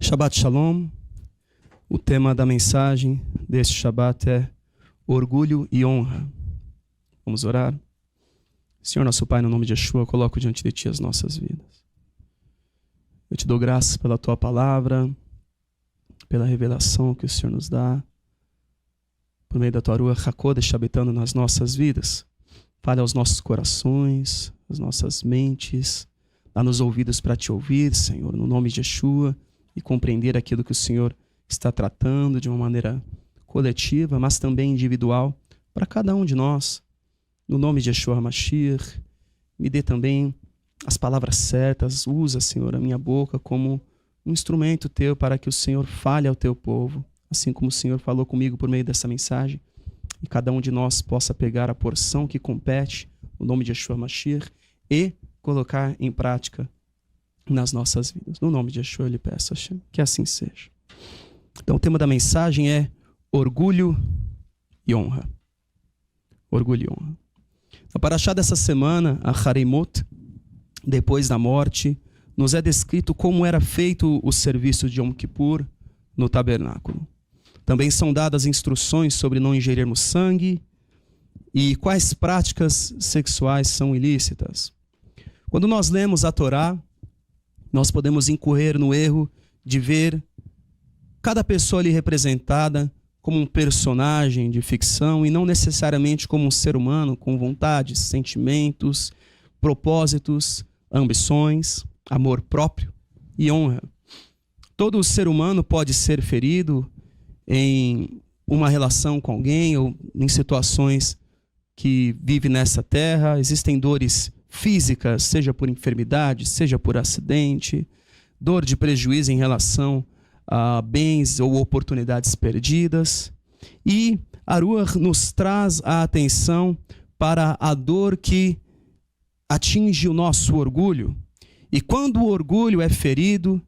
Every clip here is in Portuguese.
Shabbat Shalom. O tema da mensagem deste Shabbat é orgulho e honra. Vamos orar? Senhor nosso Pai, no nome de Yeshua, eu coloco diante de Ti as nossas vidas. Eu Te dou graças pela Tua palavra, pela revelação que o Senhor nos dá, por meio da Tua Ruach HaKodesh habitando nas nossas vidas. Fale aos nossos corações, às nossas mentes, dá-nos ouvidos para Te ouvir, Senhor, no nome de Yeshua, e compreender aquilo que o Senhor está tratando de uma maneira coletiva, mas também individual, para cada um de nós. No nome de Yeshua HaMashiach, me dê também as palavras certas. Usa, Senhor, a minha boca como um instrumento Teu para que o Senhor fale ao Teu povo, assim como o Senhor falou comigo por meio dessa mensagem, e cada um de nós possa pegar a porção que compete, no nome de Yeshua HaMashiach, e colocar em prática nas nossas vidas. No nome de Yeshua eu lhe peço, Hashem, que assim seja. Então o tema da mensagem é orgulho e honra. Orgulho e honra. Na paraxá dessa semana, a Hareimot, depois da morte, nos é descrito como era feito o serviço de Yom Kippur no tabernáculo. Também são dadas instruções sobre não ingerirmos sangue e quais práticas sexuais são ilícitas. Quando nós lemos a Torá, nós podemos incorrer no erro de ver cada pessoa ali representada como um personagem de ficção e não necessariamente como um ser humano com vontades, sentimentos, propósitos, ambições, amor próprio e honra. Todo ser humano pode ser ferido em uma relação com alguém ou em situações que vive nessa terra. Existem dores físicas, seja por enfermidade, seja por acidente, dor de prejuízo em relação a bens ou oportunidades perdidas. E a Ruach nos traz a atenção para a dor que atinge o nosso orgulho. E quando o orgulho é ferido,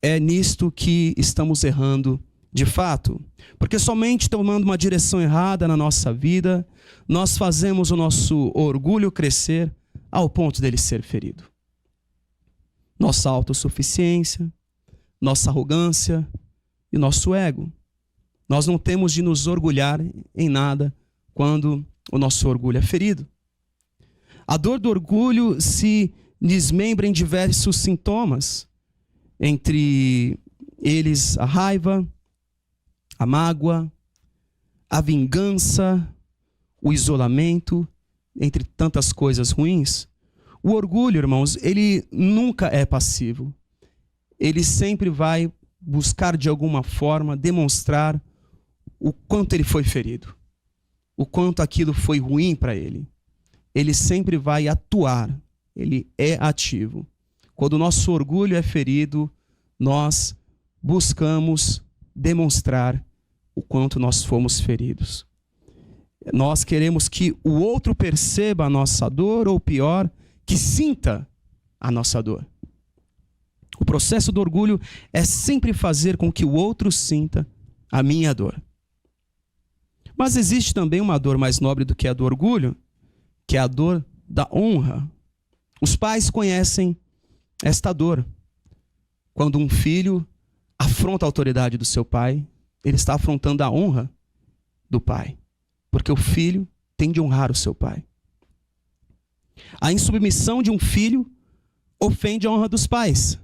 é nisto que estamos errando de fato. Porque somente tomando uma direção errada na nossa vida, nós fazemos o nosso orgulho crescer ao ponto dele ser ferido. Nossa autossuficiência, nossa arrogância e nosso ego. Nós não temos de nos orgulhar em nada quando o nosso orgulho é ferido. A dor do orgulho se desmembra em diversos sintomas, entre eles a raiva, a mágoa, a vingança, o isolamento, entre tantas coisas ruins. O orgulho, irmãos, ele nunca é passivo. Ele sempre vai buscar de alguma forma demonstrar o quanto ele foi ferido, o quanto aquilo foi ruim para ele. Ele sempre vai atuar, ele é ativo. Quando o nosso orgulho é ferido, nós buscamos demonstrar o quanto nós fomos feridos. Nós queremos que o outro perceba a nossa dor, ou pior, que sinta a nossa dor. O processo do orgulho é sempre fazer com que o outro sinta a minha dor. Mas existe também uma dor mais nobre do que a do orgulho, que é a dor da honra. Os pais conhecem esta dor. Quando um filho afronta a autoridade do seu pai, ele está afrontando a honra do pai. Porque o filho tem de honrar o seu pai. A insubmissão de um filho ofende a honra dos pais.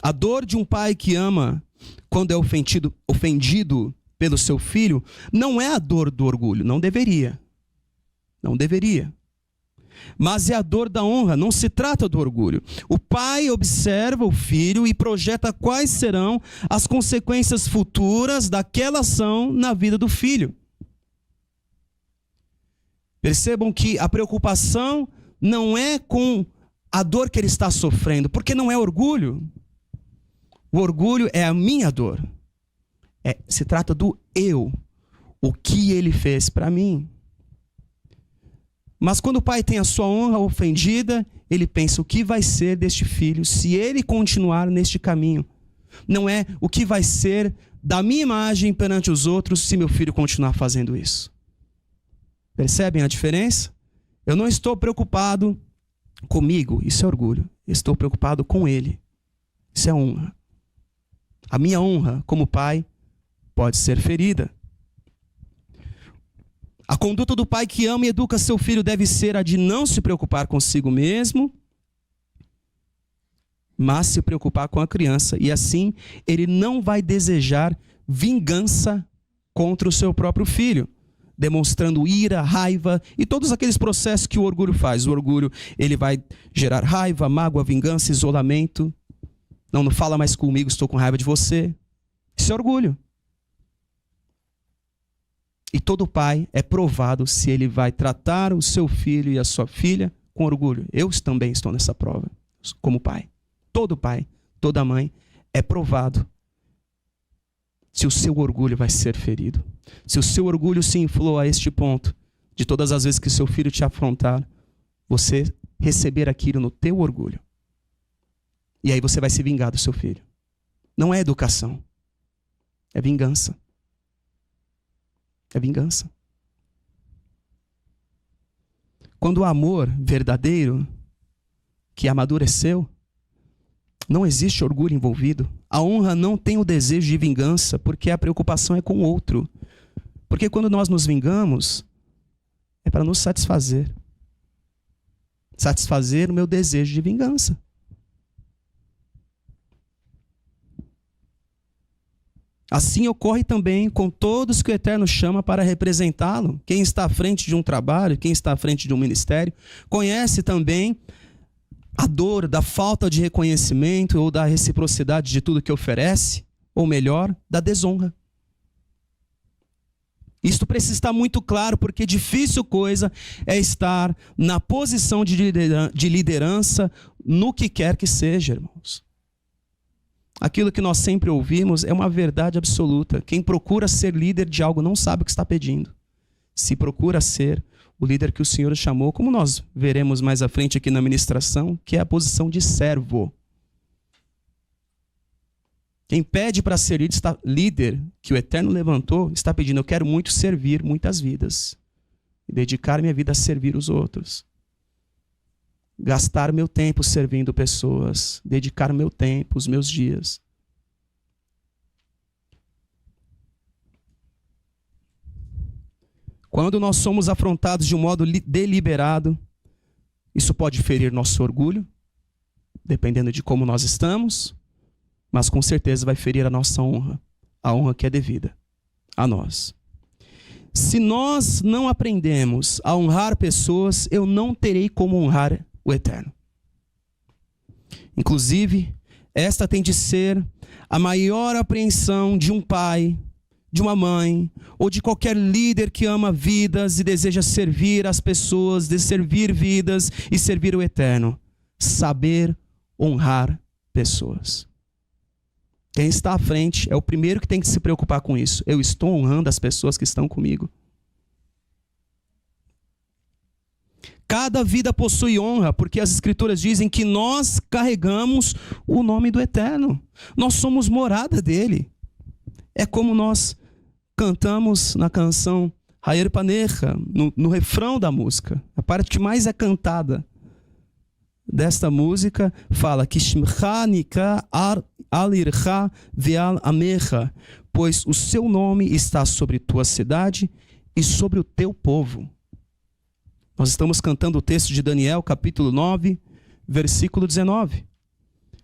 A dor de um pai que ama quando é ofendido pelo seu filho não é a dor do orgulho, não deveria. Não deveria. Mas é a dor da honra, não se trata do orgulho. O pai observa o filho e projeta quais serão as consequências futuras daquela ação na vida do filho. Percebam que a preocupação não é com a dor que ele está sofrendo, porque não é orgulho. O orgulho é a minha dor. Se trata do eu, o que ele fez para mim. Mas quando o pai tem a sua honra ofendida, ele pensa o que vai ser deste filho se ele continuar neste caminho. Não é o que vai ser da minha imagem perante os outros se meu filho continuar fazendo isso. Percebem a diferença? Eu não estou preocupado comigo, isso é orgulho. Eu estou preocupado com ele, isso é honra. A minha honra como pai pode ser ferida. A conduta do pai que ama e educa seu filho deve ser a de não se preocupar consigo mesmo, mas se preocupar com a criança. E assim, ele não vai desejar vingança contra o seu próprio filho, demonstrando ira, raiva e todos aqueles processos que o orgulho faz. O orgulho, ele vai gerar raiva, mágoa, vingança, isolamento. Não fala mais comigo, estou com raiva de você. Isso é orgulho. E todo pai é provado se ele vai tratar o seu filho e a sua filha com orgulho. Eu também estou nessa prova, como pai. Todo pai, toda mãe é provado se o seu orgulho vai ser ferido. Se o seu orgulho se inflou a este ponto, de todas as vezes que seu filho te afrontar, você receber aquilo no teu orgulho. E aí você vai se vingar do seu filho. Não é educação, é vingança. É vingança. Quando o amor verdadeiro, que amadureceu, não existe orgulho envolvido. A honra não tem o desejo de vingança, porque a preocupação é com o outro. Porque quando nós nos vingamos, é para nos satisfazer. Satisfazer o meu desejo de vingança. Assim ocorre também com todos que o Eterno chama para representá-lo. Quem está à frente de um trabalho, quem está à frente de um ministério, conhece também a dor da falta de reconhecimento ou da reciprocidade de tudo que oferece, ou melhor, da desonra. Isto precisa estar muito claro, porque difícil coisa é estar na posição de liderança no que quer que seja, irmãos. Aquilo que nós sempre ouvimos é uma verdade absoluta. Quem procura ser líder de algo não sabe o que está pedindo. Se procura ser o líder que o Senhor chamou, como nós veremos mais à frente aqui na ministração, que é a posição de servo. Quem pede para ser líder, que o Eterno levantou, está pedindo: eu quero muito servir muitas vidas. E dedicar minha vida a servir os outros. Gastar meu tempo servindo pessoas. Dedicar meu tempo, os meus dias. Quando nós somos afrontados de um modo deliberado, isso pode ferir nosso orgulho, dependendo de como nós estamos, mas com certeza vai ferir a nossa honra, a honra que é devida a nós. Se nós não aprendemos a honrar pessoas, eu não terei como honrar o Eterno. Inclusive, esta tem de ser a maior apreensão de um pai, de uma mãe, ou de qualquer líder que ama vidas e deseja servir as pessoas, de servir vidas e servir o Eterno. Saber honrar pessoas. Quem está à frente é o primeiro que tem que se preocupar com isso. Eu estou honrando as pessoas que estão comigo. Cada vida possui honra, porque as Escrituras dizem que nós carregamos o nome do Eterno. Nós somos morada dele. É como nós cantamos na canção Ha'er Panecha, no refrão da música. A parte que mais é cantada desta música fala que Shimcha nika al ircha ve'al amecha, pois o seu nome está sobre tua cidade e sobre o teu povo. Nós estamos cantando o texto de Daniel, capítulo 9, versículo 19.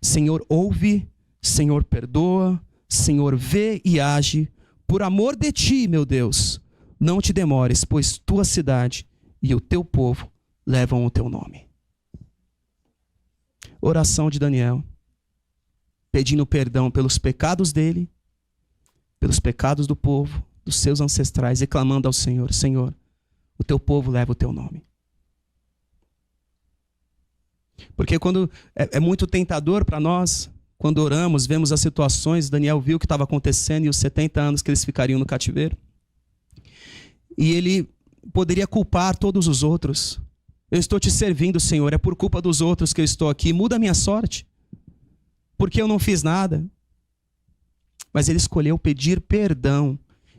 Senhor, ouve, Senhor, perdoa, Senhor, vê e age. Por amor de ti, meu Deus, não te demores, pois tua cidade e o teu povo levam o teu nome. Oração de Daniel, pedindo perdão pelos pecados dele, pelos pecados do povo, dos seus ancestrais, e clamando ao Senhor: Senhor, o teu povo leva o teu nome. Porque quando é muito tentador para nós, quando oramos, vemos as situações, Daniel viu o que estava acontecendo e os 70 anos que eles ficariam no cativeiro. E ele poderia culpar todos os outros. Eu estou te servindo, Senhor, é por culpa dos outros que eu estou aqui. Muda a minha sorte, porque eu não fiz nada. Mas ele escolheu pedir perdão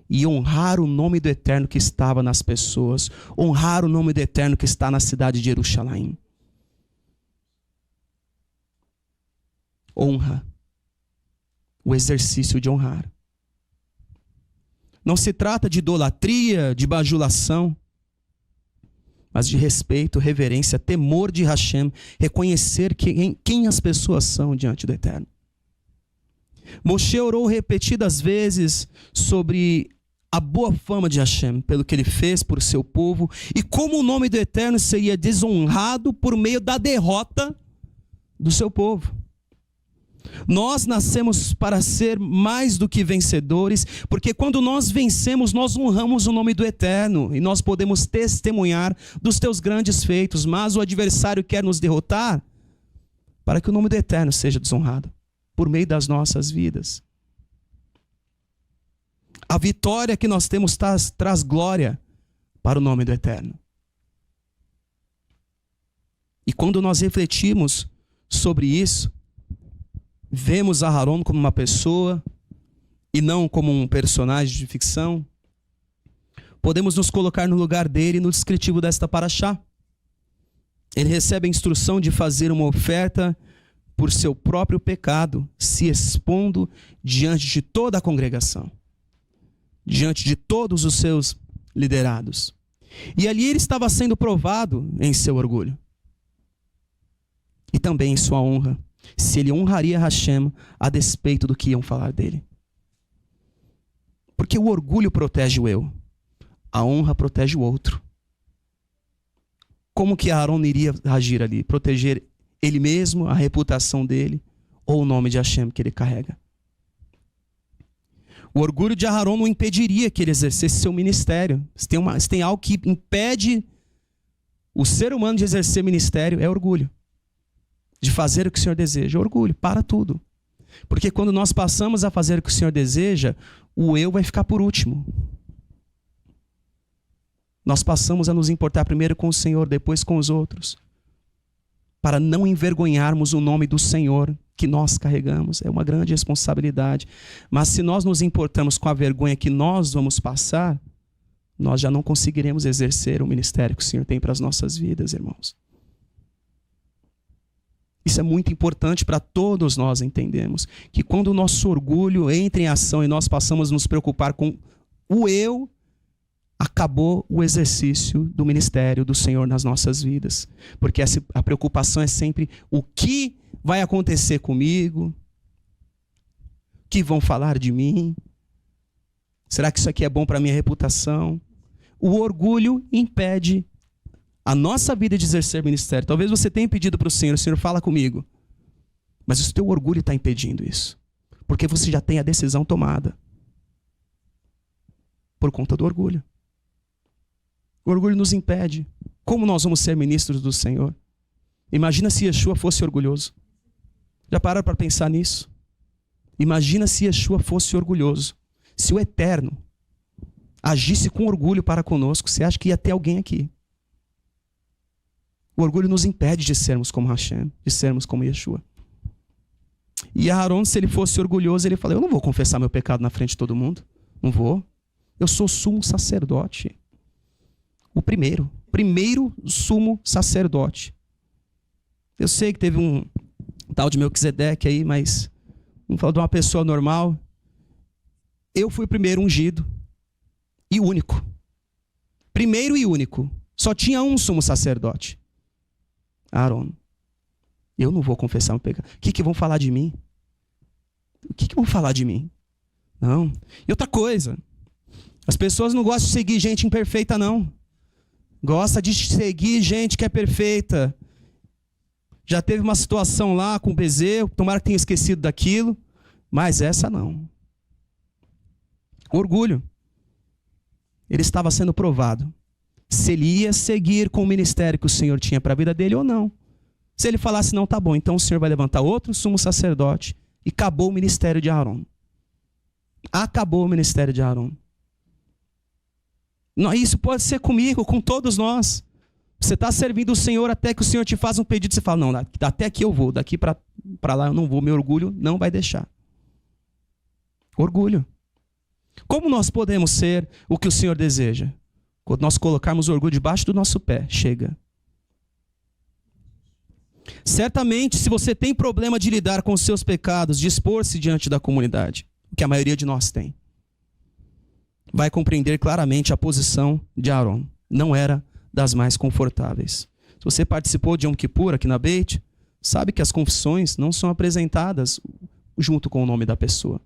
e honrar o nome do Eterno que estava nas pessoas. Honrar o nome do Eterno que está na cidade de Jerusalém. Honra. o exercício de honrar. Não se trata de idolatria, de bajulação, mas de respeito, reverência, temor de Hashem, reconhecer quem as pessoas são diante do Eterno. Moshe orou repetidas vezes sobre a boa fama de Hashem, pelo que ele fez por seu povo, e como o nome do Eterno seria desonrado por meio da derrota do seu povo. Nós nascemos para ser mais do que vencedores, porque quando nós vencemos, nós honramos o nome do Eterno, e nós podemos testemunhar dos teus grandes feitos, mas o adversário quer nos derrotar para que o nome do Eterno seja desonrado por meio das nossas vidas. A vitória que nós temos traz glória para o nome do Eterno. E quando nós refletimos sobre isso, vemos Aharon como uma pessoa e não como um personagem de ficção, podemos nos colocar no lugar dele no descritivo desta paraxá. Ele recebe a instrução de fazer uma oferta por seu próprio pecado, se expondo diante de toda a congregação, diante de todos os seus liderados. E ali ele estava sendo provado em seu orgulho e também em sua honra, se ele honraria Hashem a despeito do que iam falar dele. Porque o orgulho protege o eu, a honra protege o outro. Como que Aharon iria agir ali? Proteger ele mesmo, a reputação dele, ou o nome de Hashem que ele carrega? O orgulho de Aharon não impediria que ele exercesse seu ministério. Se tem algo que impede o ser humano de exercer ministério, é orgulho. De fazer o que o Senhor deseja. Orgulho, para tudo. Porque quando nós passamos a fazer o que o Senhor deseja, o eu vai ficar por último. Nós passamos a nos importar primeiro com o Senhor, depois com os outros, para não envergonharmos o nome do Senhor que nós carregamos. É uma grande responsabilidade. Mas se nós nos importamos com a vergonha que nós vamos passar, nós já não conseguiremos exercer o ministério que o Senhor tem para as nossas vidas, irmãos. Isso é muito importante para todos nós entendermos, que quando o nosso orgulho entra em ação e nós passamos a nos preocupar com o eu, acabou o exercício do ministério do Senhor nas nossas vidas. Porque a preocupação é sempre o que vai acontecer comigo, o que vão falar de mim, será que isso aqui é bom para a minha reputação? O orgulho impede a nossa vida de exercer ministério. Talvez você tenha pedido para o Senhor fala comigo, mas o teu orgulho está impedindo isso, porque você já tem a decisão tomada, por conta do orgulho. O orgulho nos impede. Como nós vamos ser ministros do Senhor? Imagina se Yeshua fosse orgulhoso. Já pararam para pensar nisso? Imagina se Yeshua fosse orgulhoso. Se o Eterno agisse com orgulho para conosco, você acha que ia ter alguém aqui? O orgulho nos impede de sermos como Hashem, de sermos como Yeshua. E Aharon, se ele fosse orgulhoso, ele falou: eu não vou confessar meu pecado na frente de todo mundo. Não vou. Eu sou sumo sacerdote. O primeiro sumo sacerdote. Eu sei que teve um tal de Melquisedeque aí, mas vamos falar de uma pessoa normal. Eu fui o primeiro ungido e único. Primeiro e único. Só tinha um sumo sacerdote, Aharon. Eu não vou confessar meu pecado. O que vão falar de mim? O que vão falar de mim? Não. E outra coisa, as pessoas não gostam de seguir gente imperfeita, não. Gosta de seguir gente que é perfeita. Já teve uma situação lá com o Bezerro, tomara que tenha esquecido daquilo, mas essa não. Orgulho. Ele estava sendo provado se ele ia seguir com o ministério que o Senhor tinha para a vida dele ou não. Se ele falasse, não, tá bom, então o Senhor vai levantar outro sumo sacerdote, e acabou o ministério de Aharon. Acabou o ministério de Aharon. Isso pode ser comigo, com todos nós. Você está servindo o Senhor até que o Senhor te faz um pedido, você fala, não, até aqui eu vou, daqui para lá eu não vou, meu orgulho não vai deixar. Orgulho. Como nós podemos ser o que o Senhor deseja? Quando nós colocarmos o orgulho debaixo do nosso pé, chega. Certamente, se você tem problema de lidar com os seus pecados, de expor-se diante da comunidade, o que a maioria de nós tem, vai compreender claramente a posição de Aaron. Não era das mais confortáveis. Se você participou de Yom Kippur aqui na Beit, sabe que as confissões não são apresentadas junto com o nome da pessoa.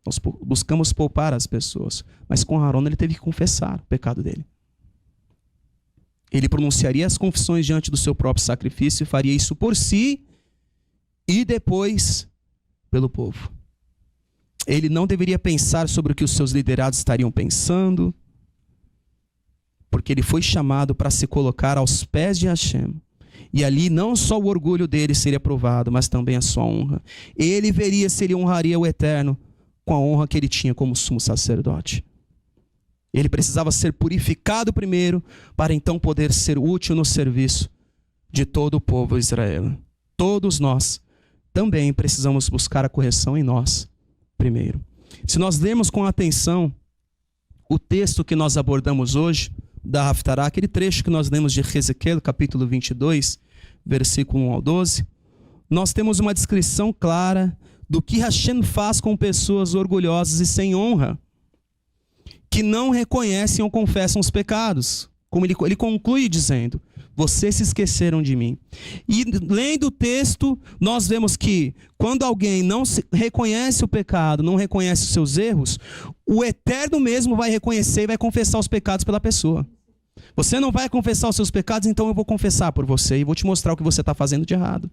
Nós buscamos poupar as pessoas, mas com Aaron ele teve que confessar o pecado dele. Ele pronunciaria as confissões diante do seu próprio sacrifício e faria isso por si e depois pelo povo. Ele não deveria pensar sobre o que os seus liderados estariam pensando, porque ele foi chamado para se colocar aos pés de Hashem. E ali não só o orgulho dele seria provado, mas também a sua honra. Ele veria se ele honraria o Eterno com a honra que ele tinha como sumo sacerdote. Ele precisava ser purificado primeiro, para então poder ser útil no serviço de todo o povo de Israel. Todos nós também precisamos buscar a correção em nós primeiro. Se nós lermos com atenção o texto que nós abordamos hoje, da Haftará, aquele trecho que nós lemos de Ezequiel, capítulo 22, versículo 1 ao 12, nós temos uma descrição clara do que Hashem faz com pessoas orgulhosas e sem honra, que não reconhecem ou confessam os pecados. Como ele conclui dizendo: vocês se esqueceram de mim. E lendo o texto, nós vemos que quando alguém não reconhece o pecado, não reconhece os seus erros, o Eterno mesmo vai reconhecer e vai confessar os pecados pela pessoa. Você não vai confessar os seus pecados, então eu vou confessar por você e vou te mostrar o que você está fazendo de errado.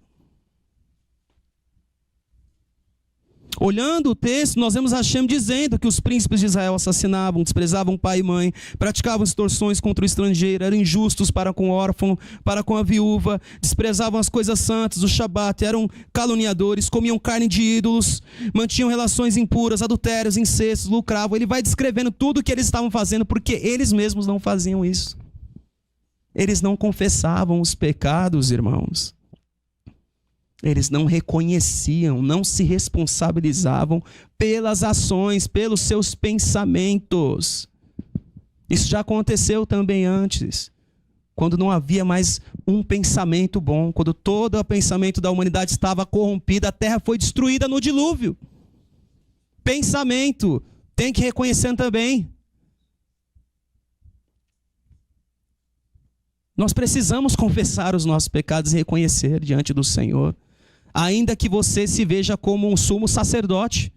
Olhando o texto, nós vemos Hashem dizendo que os príncipes de Israel assassinavam, desprezavam pai e mãe, praticavam extorsões contra o estrangeiro, eram injustos para com o órfão, para com a viúva, desprezavam as coisas santas, o Shabat, eram caluniadores, comiam carne de ídolos, mantinham relações impuras, adultérios, incestos, lucravam. Ele vai descrevendo tudo o que eles estavam fazendo, porque eles mesmos não faziam isso. Eles não confessavam os pecados, irmãos. Eles não reconheciam, não se responsabilizavam pelas ações, pelos seus pensamentos. Isso já aconteceu também antes, quando não havia mais um pensamento bom, quando todo o pensamento da humanidade estava corrompido, a terra foi destruída no dilúvio. Pensamento, tem que reconhecer também. Nós precisamos confessar os nossos pecados e reconhecer diante do Senhor, ainda que você se veja como um sumo sacerdote.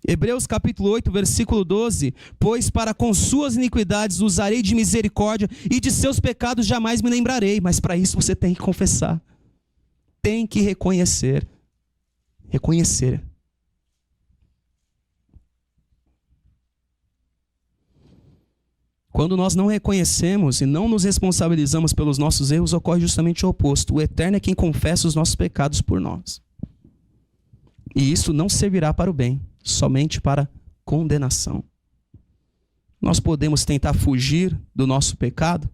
Hebreus capítulo 8, versículo 12: pois para com suas iniquidades usarei de misericórdia e de seus pecados jamais me lembrarei. Mas para isso você tem que confessar, tem que reconhecer. Quando nós não reconhecemos e não nos responsabilizamos pelos nossos erros, ocorre justamente o oposto. O Eterno é quem confessa os nossos pecados por nós. E isso não servirá para o bem, somente para condenação. Nós podemos tentar fugir do nosso pecado,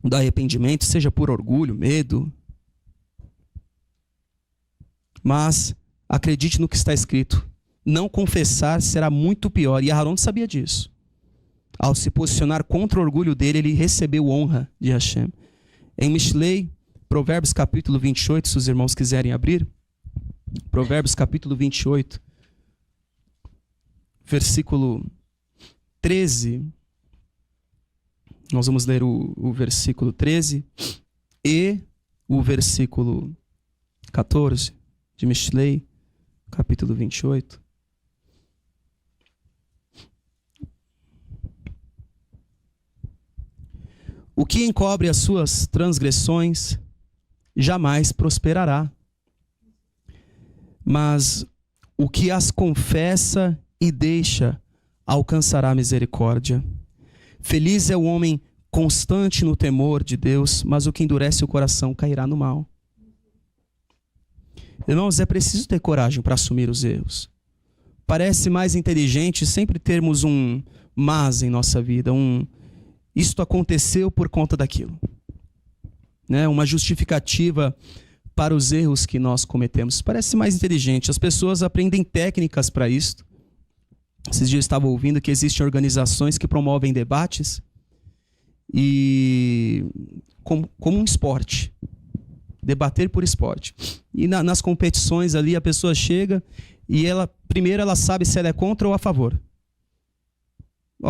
do arrependimento, seja por orgulho, medo. Mas acredite no que está escrito. Não confessar será muito pior. E Aaron sabia disso. Ao se posicionar contra o orgulho dele, ele recebeu honra de Hashem. Em Mishlei, Provérbios capítulo 28, se os irmãos quiserem abrir. Provérbios capítulo 28, versículo 13. Nós vamos ler o versículo 13 e o versículo 14 de Mishlei, capítulo 28. O que encobre as suas transgressões jamais prosperará, mas o que as confessa e deixa alcançará misericórdia. Feliz é o homem constante no temor de Deus, mas o que endurece o coração cairá no mal. Irmãos, é preciso ter coragem para assumir os erros. Parece mais inteligente sempre termos um mas em nossa vida, isto aconteceu por conta daquilo, né? Uma justificativa para os erros que nós cometemos. Parece mais inteligente. As pessoas aprendem técnicas para isso. Esses dias eu estava ouvindo que existem organizações que promovem debates E como um esporte. Debater por esporte. E nas competições ali, a pessoa chega e primeiro ela sabe se ela é contra ou a favor.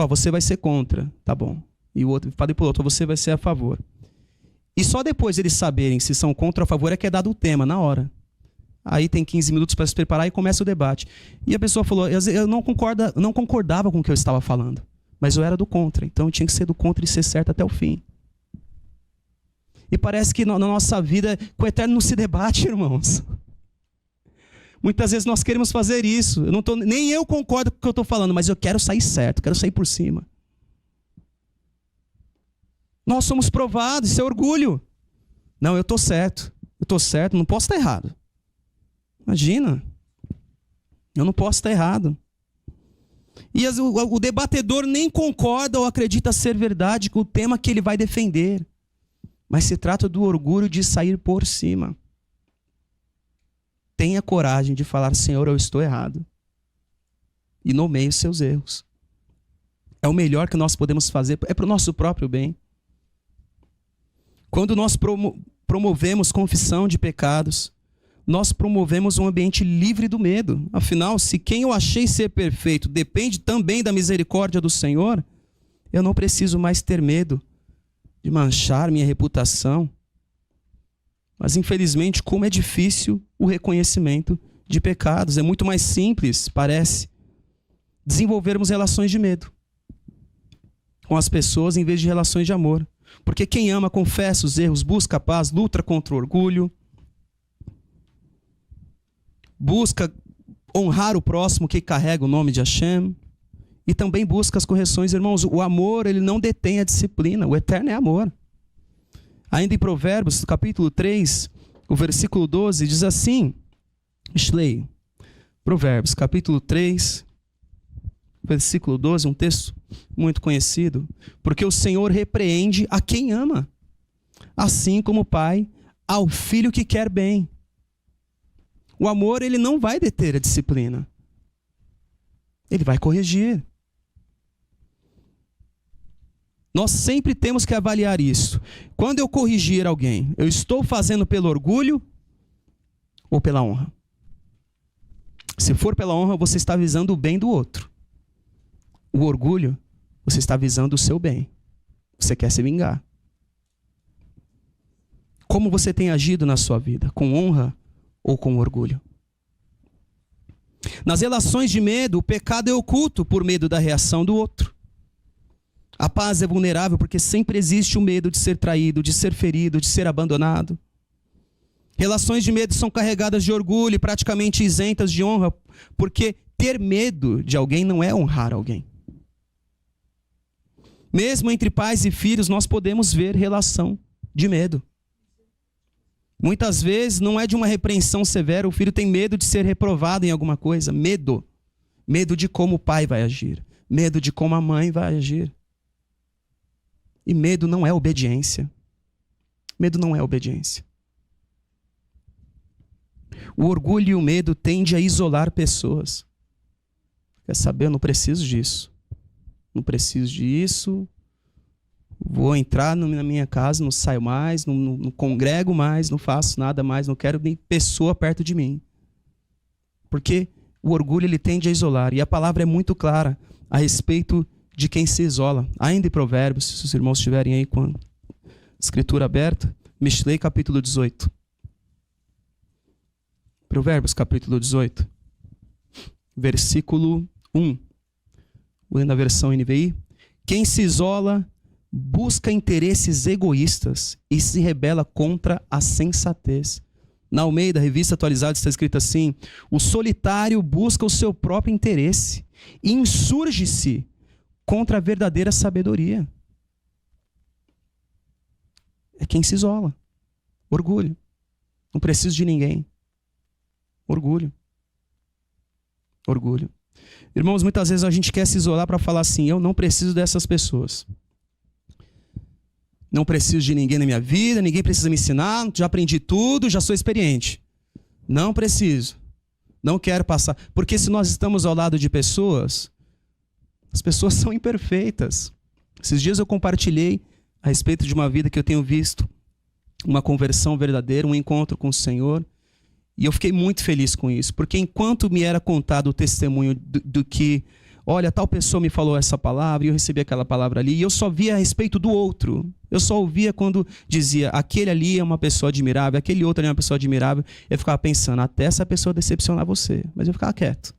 Você vai ser contra, tá bom. E o outro, fala pro outro, você vai ser a favor. E só depois eles saberem se são contra ou a favor é que é dado o tema, na hora. Aí tem 15 minutos para se preparar e começa o debate. E a pessoa falou, eu não concordava com o que eu estava falando, mas eu era do contra, então eu tinha que ser do contra e ser certo até o fim. E parece que na nossa vida, com o eterno não se debate, irmãos. Muitas vezes nós queremos fazer isso. Nem eu concordo com o que eu estou falando, mas eu quero sair certo, quero sair por cima. Nós somos provados, isso é orgulho. Não, eu estou certo, não posso estar errado. Imagina, eu não posso estar errado. E o debatedor nem concorda ou acredita ser verdade com o tema que ele vai defender. Mas se trata do orgulho de sair por cima. Tenha coragem de falar, Senhor, eu estou errado. E nomeie os seus erros. É o melhor que nós podemos fazer, é para o nosso próprio bem. Quando nós promovemos confissão de pecados, nós promovemos um ambiente livre do medo. Afinal, se quem eu achei ser perfeito depende também da misericórdia do Senhor, eu não preciso mais ter medo de manchar minha reputação. Mas, infelizmente, como é difícil o reconhecimento de pecados. É muito mais simples, parece, desenvolvermos relações de medo com as pessoas em vez de relações de amor. Porque quem ama confessa os erros, busca a paz, luta contra o orgulho, busca honrar o próximo que carrega o nome de Hashem. E também busca as correções, irmãos. O amor, ele não detém a disciplina. O eterno é amor. Ainda em Provérbios, capítulo 3, o versículo 12, diz assim, Mishlei, Provérbios, capítulo 3, versículo 12, um texto muito conhecido. Porque o Senhor repreende a quem ama, assim como o pai ao filho que quer bem. O amor, ele não vai deter a disciplina. Ele vai corrigir. Nós sempre temos que avaliar isso. Quando eu corrigir alguém, eu estou fazendo pelo orgulho ou pela honra? Se for pela honra, você está visando o bem do outro. O orgulho, você está visando o seu bem. Você quer se vingar. Como você tem agido na sua vida? Com honra ou com orgulho? Nas relações de medo, o pecado é oculto por medo da reação do outro. A paz é vulnerável porque sempre existe o medo de ser traído, de ser ferido, de ser abandonado. Relações de medo são carregadas de orgulho e praticamente isentas de honra, porque ter medo de alguém não é honrar alguém. Mesmo entre pais e filhos, nós podemos ver relação de medo. Muitas vezes não é de uma repreensão severa, o filho tem medo de ser reprovado em alguma coisa. Medo. Medo de como o pai vai agir. Medo de como a mãe vai agir. E medo não é obediência. Medo não é obediência. O orgulho e o medo tendem a isolar pessoas. Quer saber? Eu não preciso disso. Não preciso disso. Vou entrar na minha casa, não saio mais, não congrego mais, não faço nada mais, não quero nem pessoa perto de mim. Porque o orgulho, ele tende a isolar. E a palavra é muito clara a respeito de quem se isola. Ainda em Provérbios, se os irmãos estiverem aí com a escritura aberta, Mishlei, capítulo 18. Provérbios, capítulo 18, versículo 1. Vou ler na versão NVI. Quem se isola busca interesses egoístas e se rebela contra a sensatez. Na Almeida, revista atualizada, está escrito assim: o solitário busca o seu próprio interesse e insurge-se contra a verdadeira sabedoria. É quem se isola. Orgulho. Não preciso de ninguém. Orgulho. Orgulho. Irmãos, muitas vezes a gente quer se isolar para falar assim: eu não preciso dessas pessoas. Não preciso de ninguém na minha vida, ninguém precisa me ensinar, já aprendi tudo, já sou experiente. Não preciso. Não quero passar. Porque se nós estamos ao lado de pessoas, as pessoas são imperfeitas. Esses dias eu compartilhei a respeito de uma vida que eu tenho visto, uma conversão verdadeira, um encontro com o Senhor. E eu fiquei muito feliz com isso, porque enquanto me era contado o testemunho do que, olha, tal pessoa me falou essa palavra, e eu recebi aquela palavra ali, e eu só via a respeito do outro. Eu só ouvia quando dizia, aquele ali é uma pessoa admirável, aquele outro ali é uma pessoa admirável. Eu ficava pensando, até essa pessoa decepcionar você. Mas eu ficava quieto.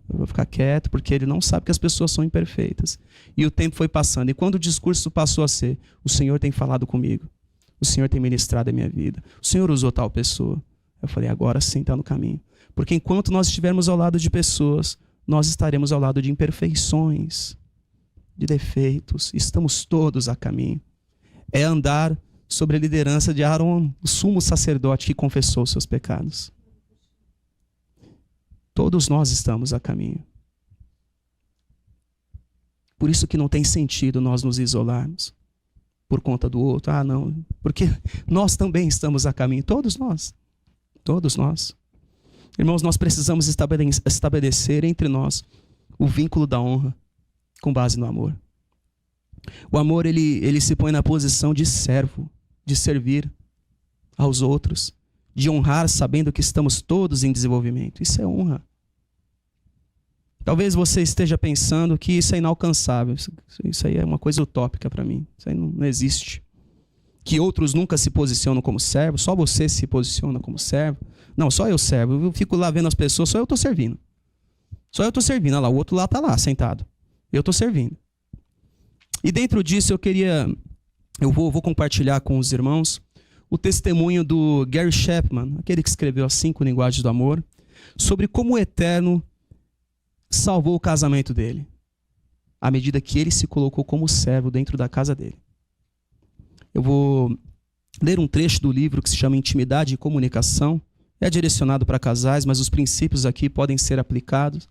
Eu vou ficar quieto, porque ele não sabe que as pessoas são imperfeitas. E o tempo foi passando, e quando o discurso passou a ser, o Senhor tem falado comigo, o Senhor tem ministrado a minha vida, o Senhor usou tal pessoa. Eu falei, agora sim está no caminho. Porque enquanto nós estivermos ao lado de pessoas, nós estaremos ao lado de imperfeições, de defeitos. Estamos todos a caminho. É andar sobre a liderança de Aaron, o sumo sacerdote que confessou seus pecados. Todos nós estamos a caminho. Por isso que não tem sentido nós nos isolarmos por conta do outro. Ah, não, porque nós também estamos a caminho, todos nós. Todos nós. Irmãos, nós precisamos estabelecer entre nós o vínculo da honra com base no amor. O amor, ele se põe na posição de servo, de servir aos outros, de honrar sabendo que estamos todos em desenvolvimento. Isso é honra. Talvez você esteja pensando que isso é inalcançável. Isso aí é uma coisa utópica para mim. Isso aí não existe. Que outros nunca se posicionam como servo, só você se posiciona como servo. Não, só eu servo. Eu fico lá vendo as pessoas, só eu estou servindo. Só eu estou servindo. Olha lá, o outro lá está lá, sentado. Eu estou servindo. E dentro disso eu vou compartilhar com os irmãos o testemunho do Gary Chapman, aquele que escreveu as 5 linguagens do amor, sobre como o Eterno salvou o casamento dele, à medida que ele se colocou como servo dentro da casa dele. Eu vou ler um trecho do livro que se chama Intimidade e Comunicação. É direcionado para casais, mas os princípios aqui podem ser aplicados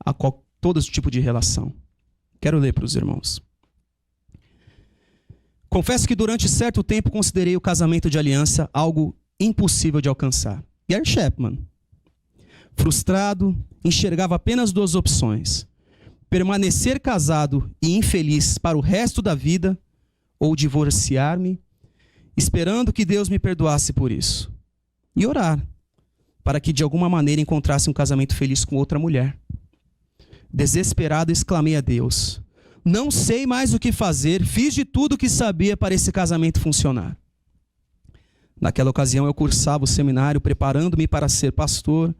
a todo tipo de relação. Quero ler para os irmãos. Confesso que durante certo tempo considerei o casamento de aliança algo impossível de alcançar. Gary Chapman. Frustrado, enxergava apenas 2 opções: permanecer casado e infeliz para o resto da vida, ou divorciar-me, esperando que Deus me perdoasse por isso, e orar, para que de alguma maneira encontrasse um casamento feliz com outra mulher. Desesperado, exclamei a Deus: não sei mais o que fazer, fiz de tudo o que sabia para esse casamento funcionar. Naquela ocasião eu cursava o seminário, preparando-me para ser pastor,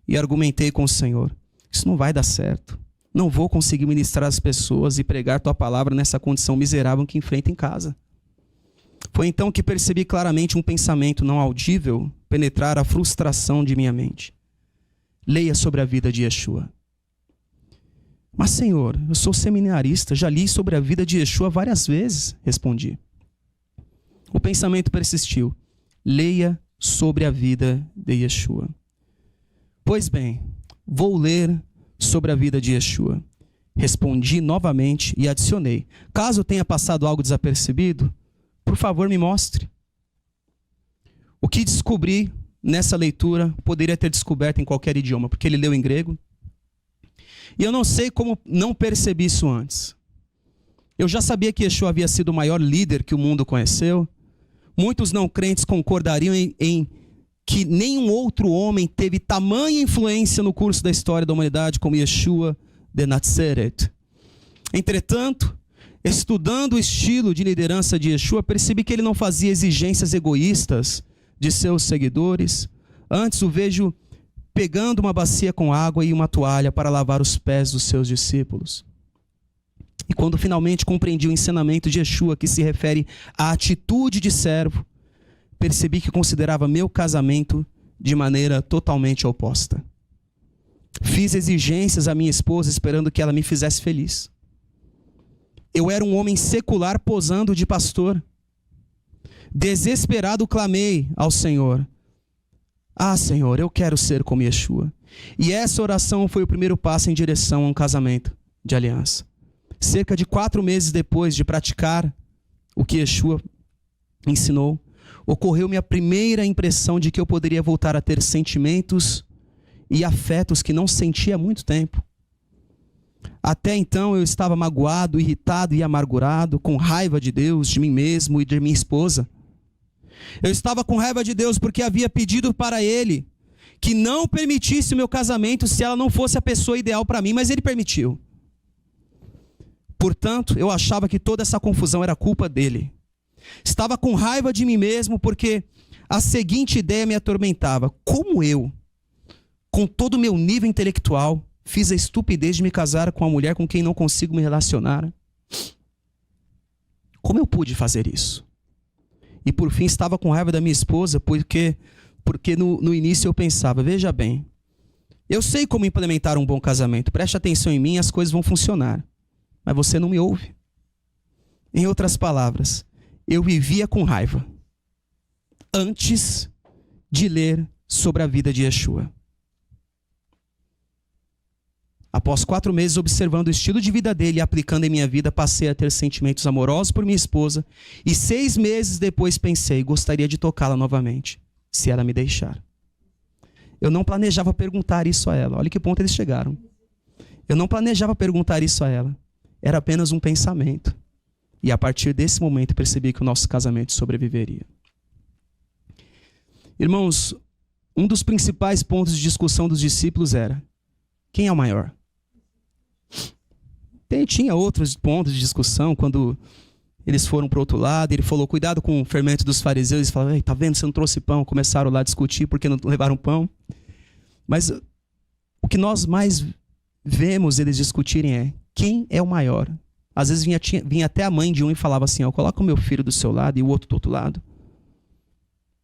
e argumentei com o Senhor: isso não vai dar certo. Não vou conseguir ministrar as pessoas e pregar tua palavra nessa condição miserável que enfrento em casa. Foi então que percebi claramente um pensamento não audível penetrar a frustração de minha mente. Leia sobre a vida de Yeshua. Mas, Senhor, eu sou seminarista, já li sobre a vida de Yeshua várias vezes, respondi. O pensamento persistiu. Leia sobre a vida de Yeshua. Pois bem, vou ler sobre a vida de Yeshua. Respondi novamente e adicionei: caso tenha passado algo desapercebido, por favor me mostre. O que descobri nessa leitura poderia ter descoberto em qualquer idioma, porque ele leu em grego. E eu não sei como não percebi isso antes. Eu já sabia que Yeshua havia sido o maior líder que o mundo conheceu. Muitos não crentes concordariam em que nenhum outro homem teve tamanha influência no curso da história da humanidade como Yeshua de Nazareth. Entretanto, estudando o estilo de liderança de Yeshua, percebi que ele não fazia exigências egoístas de seus seguidores. Antes o vejo pegando uma bacia com água e uma toalha para lavar os pés dos seus discípulos. E quando finalmente compreendi o ensinamento de Yeshua que se refere à atitude de servo, percebi que considerava meu casamento de maneira totalmente oposta. Fiz exigências à minha esposa esperando que ela me fizesse feliz. Eu era um homem secular posando de pastor. Desesperado clamei ao Senhor: ah, Senhor, eu quero ser como Yeshua. E essa oração foi o primeiro passo em direção a um casamento de aliança. Cerca de 4 meses depois de praticar o que Yeshua ensinou, ocorreu-me a primeira impressão de que eu poderia voltar a ter sentimentos e afetos que não sentia há muito tempo. Até então eu estava magoado, irritado e amargurado, com raiva de Deus, de mim mesmo e de minha esposa. Eu estava com raiva de Deus porque havia pedido para Ele que não permitisse o meu casamento se ela não fosse a pessoa ideal para mim, mas Ele permitiu. Portanto, eu achava que toda essa confusão era culpa dele. Estava com raiva de mim mesmo porque a seguinte ideia me atormentava: como eu, com todo o meu nível intelectual, fiz a estupidez de me casar com uma mulher com quem não consigo me relacionar? Como eu pude fazer isso? E por fim estava com raiva da minha esposa porque no início eu pensava: veja bem, eu sei como implementar um bom casamento, preste atenção em mim, as coisas vão funcionar. Mas você não me ouve. Em outras palavras, eu vivia com raiva antes de ler sobre a vida de Yeshua. Após 4 meses observando o estilo de vida dele e aplicando em minha vida, passei a ter sentimentos amorosos por minha esposa. E 6 meses depois pensei: gostaria de tocá-la novamente, se ela me deixar. Eu não planejava perguntar isso a ela. Olha que ponto eles chegaram. Eu não planejava perguntar isso a ela. Era apenas um pensamento. E a partir desse momento percebi que o nosso casamento sobreviveria. Irmãos, um dos principais pontos de discussão dos discípulos era: quem é o maior? Tinha outros pontos de discussão quando eles foram para o outro lado. Ele falou: cuidado com o fermento dos fariseus. Eles falaram: tá vendo, você não trouxe pão. Começaram lá a discutir porque não levaram pão. Mas o que nós mais vemos eles discutirem é: quem é o maior? Às vezes vinha até a mãe de um e falava assim: coloca o meu filho do seu lado e o outro do outro lado.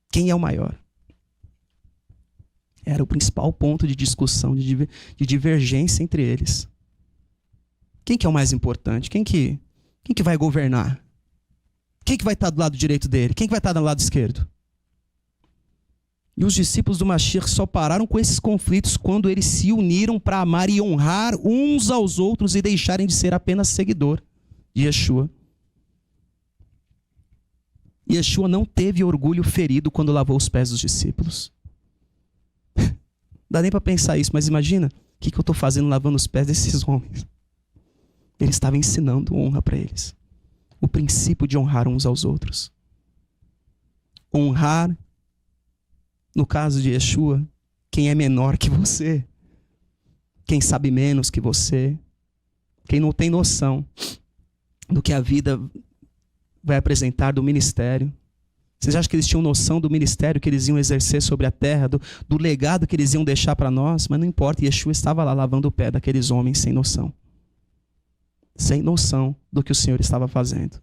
Quem é o maior? Era o principal ponto de discussão, de divergência entre eles. Quem que é o mais importante? Quem que vai governar? Quem que vai estar do lado direito dele? Quem que vai estar do lado esquerdo? E os discípulos do Mashiach só pararam com esses conflitos quando eles se uniram para amar e honrar uns aos outros e deixarem de ser apenas seguidor de Yeshua. Yeshua não teve orgulho ferido quando lavou os pés dos discípulos. Não dá nem para pensar isso, mas imagina o que eu estou fazendo lavando os pés desses homens. Ele estava ensinando honra para eles. O princípio de honrar uns aos outros. Honrar, no caso de Yeshua, quem é menor que você. Quem sabe menos que você. Quem não tem noção do que a vida vai apresentar do ministério. Vocês acham que eles tinham noção do ministério que eles iam exercer sobre a terra, do legado que eles iam deixar para nós? Mas não importa, Yeshua estava lá lavando o pé daqueles homens sem noção. Sem noção do que o Senhor estava fazendo.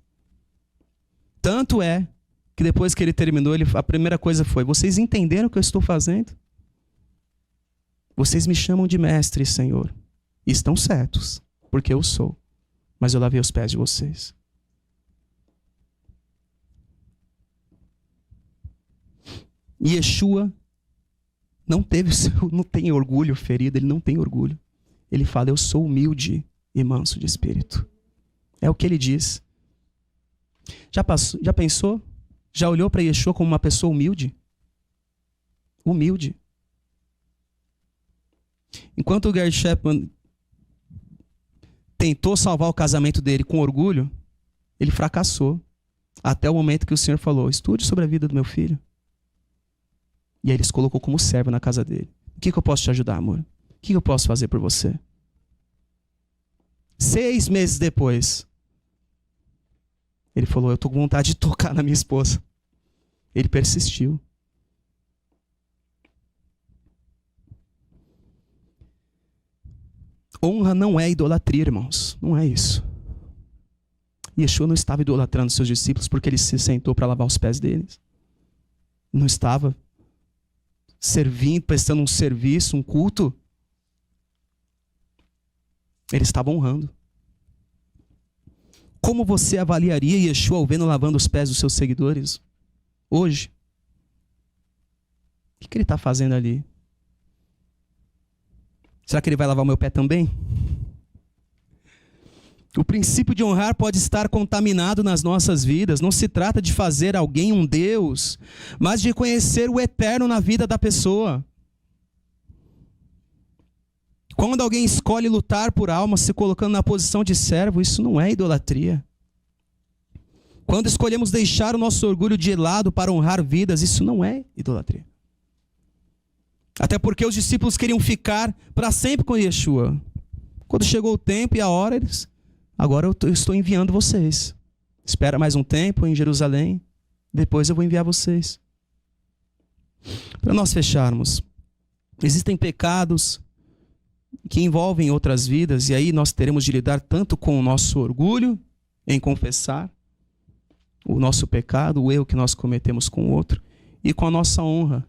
Tanto é que depois que ele terminou, a primeira coisa foi: vocês entenderam o que eu estou fazendo? Vocês me chamam de mestre, Senhor. E estão certos, porque eu sou. Mas eu lavei os pés de vocês. E Yeshua não tem orgulho ferido, ele não tem orgulho. Ele fala: eu sou humilde e manso de espírito. É o que ele diz. Já pensou? Já olhou para Yeshua como uma pessoa humilde? Humilde. Enquanto o Gary Chapman tentou salvar o casamento dele com orgulho, ele fracassou. Até o momento que o Senhor falou: estude sobre a vida do meu filho. E aí ele se colocou como servo na casa dele. O que eu posso te ajudar, amor? O que eu posso fazer por você? 6 meses depois, ele falou: eu estou com vontade de tocar na minha esposa. Ele persistiu. Honra não é idolatria, irmãos. Não é isso. Yeshua não estava idolatrando seus discípulos porque ele se sentou para lavar os pés deles. Não estava servindo, prestando um serviço, um culto. Ele estava honrando. Como você avaliaria Yeshua ao vendo lavando os pés dos seus seguidores hoje? O que ele está fazendo ali? Será que ele vai lavar o meu pé também? O princípio de honrar pode estar contaminado nas nossas vidas. Não se trata de fazer alguém um Deus, mas de conhecer o eterno na vida da pessoa. Quando alguém escolhe lutar por alma, se colocando na posição de servo, isso não é idolatria. Quando escolhemos deixar o nosso orgulho de lado para honrar vidas, isso não é idolatria. Até porque os discípulos queriam ficar para sempre com Yeshua. Quando chegou o tempo e a hora, agora eu estou enviando vocês. Espera mais um tempo em Jerusalém, depois eu vou enviar vocês. Para nós fecharmos, existem pecados que envolvem outras vidas, e aí nós teremos de lidar tanto com o nosso orgulho em confessar o nosso pecado, o erro que nós cometemos com o outro, e com a nossa honra,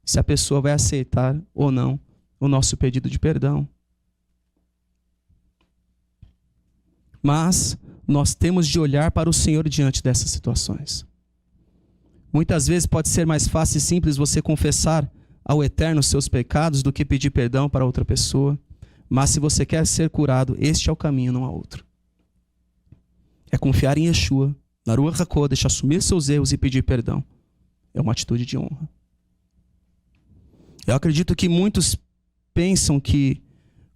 se a pessoa vai aceitar ou não o nosso pedido de perdão. Mas nós temos de olhar para o Senhor diante dessas situações. Muitas vezes pode ser mais fácil e simples você confessar ao Eterno os seus pecados do que pedir perdão para outra pessoa. Mas se você quer ser curado, este é o caminho, não há outro. É confiar em Yeshua, na Ruach HaKodesh, assumir seus erros e pedir perdão. É uma atitude de honra. Eu acredito que muitos pensam que,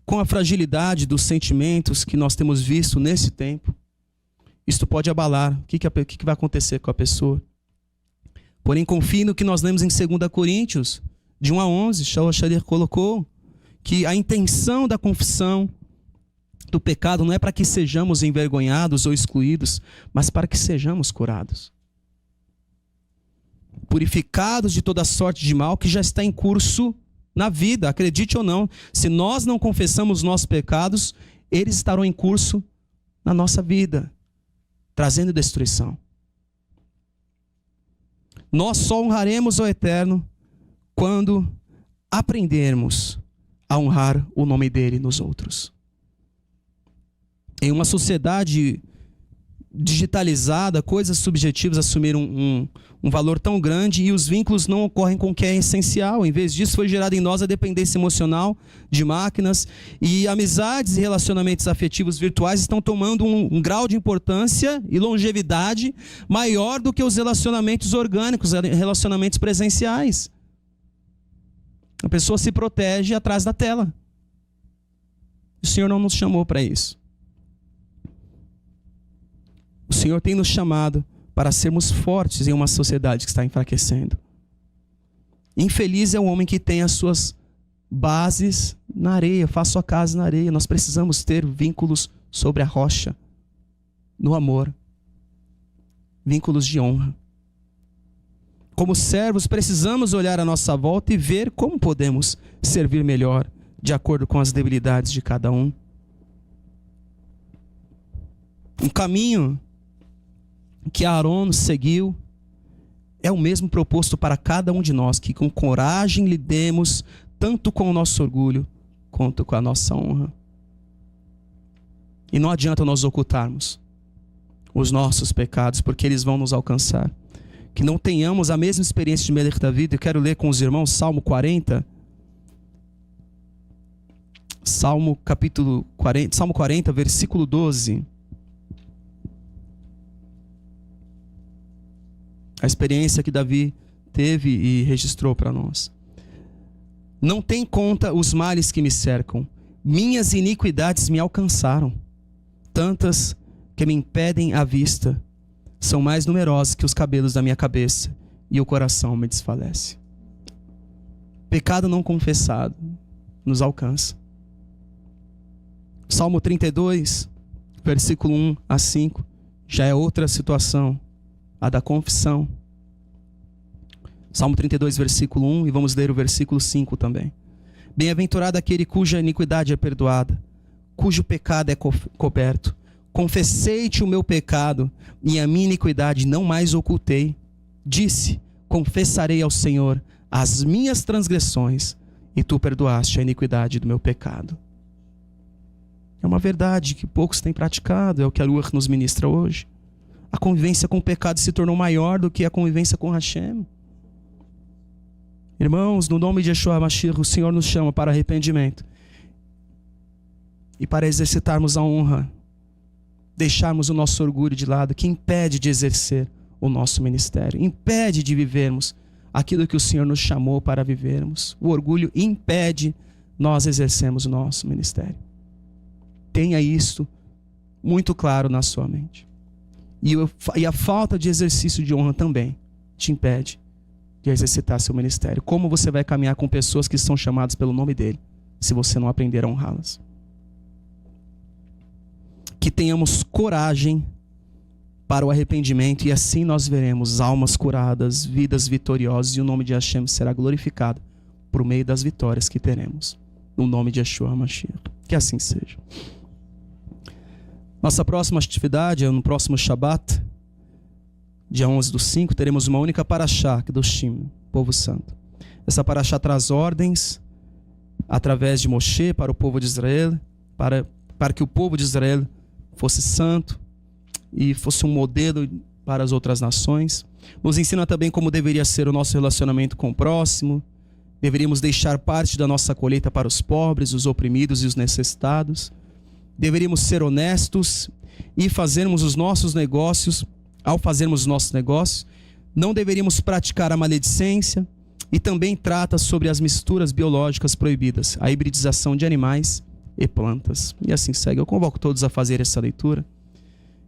com a fragilidade dos sentimentos que nós temos visto nesse tempo, isto pode abalar. O que vai acontecer com a pessoa? Porém, confie no que nós lemos em 2 Coríntios, de 1 a 11, Shaul Shalir colocou que a intenção da confissão do pecado não é para que sejamos envergonhados ou excluídos, mas para que sejamos curados. Purificados de toda sorte de mal que já está em curso na vida, acredite ou não. Se nós não confessamos os nossos pecados, eles estarão em curso na nossa vida, trazendo destruição. Nós só honraremos o Eterno quando aprendermos a honrar o nome dele nos outros. Em uma sociedade digitalizada, coisas subjetivas assumiram um valor tão grande e os vínculos não ocorrem com o que é essencial. Em vez disso, foi gerada em nós a dependência emocional de máquinas, e amizades e relacionamentos afetivos virtuais estão tomando um grau de importância e longevidade maior do que os relacionamentos orgânicos, relacionamentos presenciais. A pessoa se protege atrás da tela. O Senhor não nos chamou para isso. O Senhor tem nos chamado para sermos fortes em uma sociedade que está enfraquecendo. Infeliz é o homem que tem as suas bases na areia, faz sua casa na areia. Nós precisamos ter vínculos sobre a rocha, no amor, vínculos de honra. Como servos, precisamos olhar à nossa volta e ver como podemos servir melhor, de acordo com as debilidades de cada um. Um caminho que Aaron seguiu é o mesmo proposto para cada um de nós, que com coragem lidemos tanto com o nosso orgulho quanto com a nossa honra. E não adianta nós ocultarmos os nossos pecados, porque eles vão nos alcançar. Que não tenhamos a mesma experiência de Melech David. Eu quero ler com os irmãos Salmo 40. Salmo 40, versículo 12. A experiência que Davi teve e registrou para nós. Não tem conta os males que me cercam. Minhas iniquidades me alcançaram. Tantas que me impedem a vista. São mais numerosos que os cabelos da minha cabeça, e o coração me desfalece. Pecado não confessado nos alcança. Salmo 32, versículo 1 a 5, já é outra situação, a da confissão. Salmo 32, versículo 1, e vamos ler o versículo 5 também. Bem-aventurado aquele cuja iniquidade é perdoada, cujo pecado é coberto. Confessei-te o meu pecado, e a minha iniquidade não mais ocultei. Disse, confessarei ao Senhor as minhas transgressões, e tu perdoaste a iniquidade do meu pecado. É uma verdade que poucos têm praticado, é o que a Ruach nos ministra hoje. A convivência com o pecado se tornou maior do que a convivência com Hashem. Irmãos, no nome de Yeshua HaMashiach, o Senhor nos chama para arrependimento e para exercitarmos a honra, deixarmos o nosso orgulho de lado, que impede de exercer o nosso ministério, impede de vivermos aquilo que o Senhor nos chamou para vivermos. O orgulho impede nós exercemos o nosso ministério. Tenha isso muito claro na sua mente. E a falta de exercício de honra também te impede de exercitar seu ministério. Como você vai caminhar com pessoas que são chamadas pelo nome dele, se você não aprender a honrá-las? Que tenhamos coragem para o arrependimento, e assim nós veremos almas curadas, vidas vitoriosas, e o nome de Hashem será glorificado por meio das vitórias que teremos, no nome de Yeshua HaMashiach. Que assim seja. Nossa próxima atividade é no próximo Shabat, dia 11/5, teremos uma única paraxá do Shim, povo santo. Essa paraxá traz ordens através de Moshe para o povo de Israel, para que o povo de Israel fosse santo e fosse um modelo para as outras nações. Nos ensina também como deveria ser o nosso relacionamento com o próximo. Deveríamos deixar parte da nossa colheita para os pobres, os oprimidos e os necessitados. Deveríamos ser honestos e fazermos os nossos negócios. Ao fazermos os nossos negócios, não deveríamos praticar a maledicência. E também trata sobre as misturas biológicas proibidas, a hibridização de animais e plantas. E assim segue. Eu convoco todos a fazer essa leitura.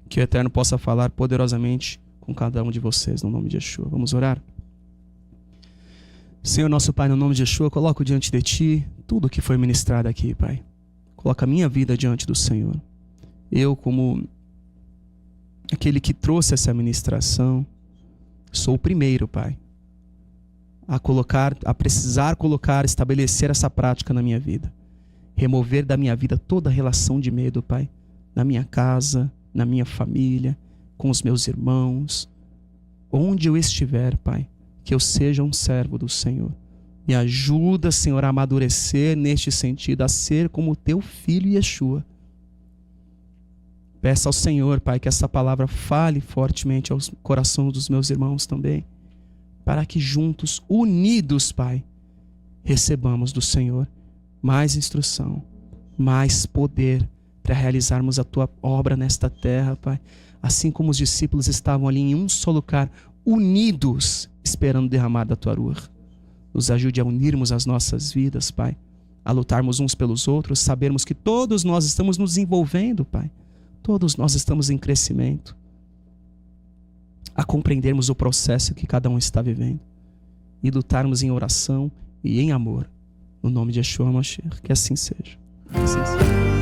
Que o Eterno possa falar poderosamente com cada um de vocês, no nome de Yeshua. Vamos orar? Senhor nosso Pai, no nome de Yeshua, coloco diante de Ti tudo que foi ministrado aqui, Pai. Coloca a minha vida diante do Senhor. Eu, como aquele que trouxe essa ministração, sou o primeiro, Pai, a precisar colocar, estabelecer essa prática na minha vida. Remover da minha vida toda relação de medo, Pai, na minha casa, na minha família, com os meus irmãos, onde eu estiver, Pai, que eu seja um servo do Senhor. Me ajuda, Senhor, a amadurecer neste sentido, a ser como o Teu Filho Yeshua. Peça ao Senhor, Pai, que essa palavra fale fortemente aos corações dos meus irmãos também, para que juntos, unidos, Pai, recebamos do Senhor mais instrução, mais poder para realizarmos a Tua obra nesta terra, Pai. Assim como os discípulos estavam ali em um só lugar, unidos, esperando derramar da Tua Ruach. Nos ajude a unirmos as nossas vidas, Pai, a lutarmos uns pelos outros, sabermos que todos nós estamos nos desenvolvendo, Pai. Todos nós estamos em crescimento. A compreendermos o processo que cada um está vivendo e lutarmos em oração e em amor, no nome de Yeshua HaMashiach. Que assim seja. Que assim seja.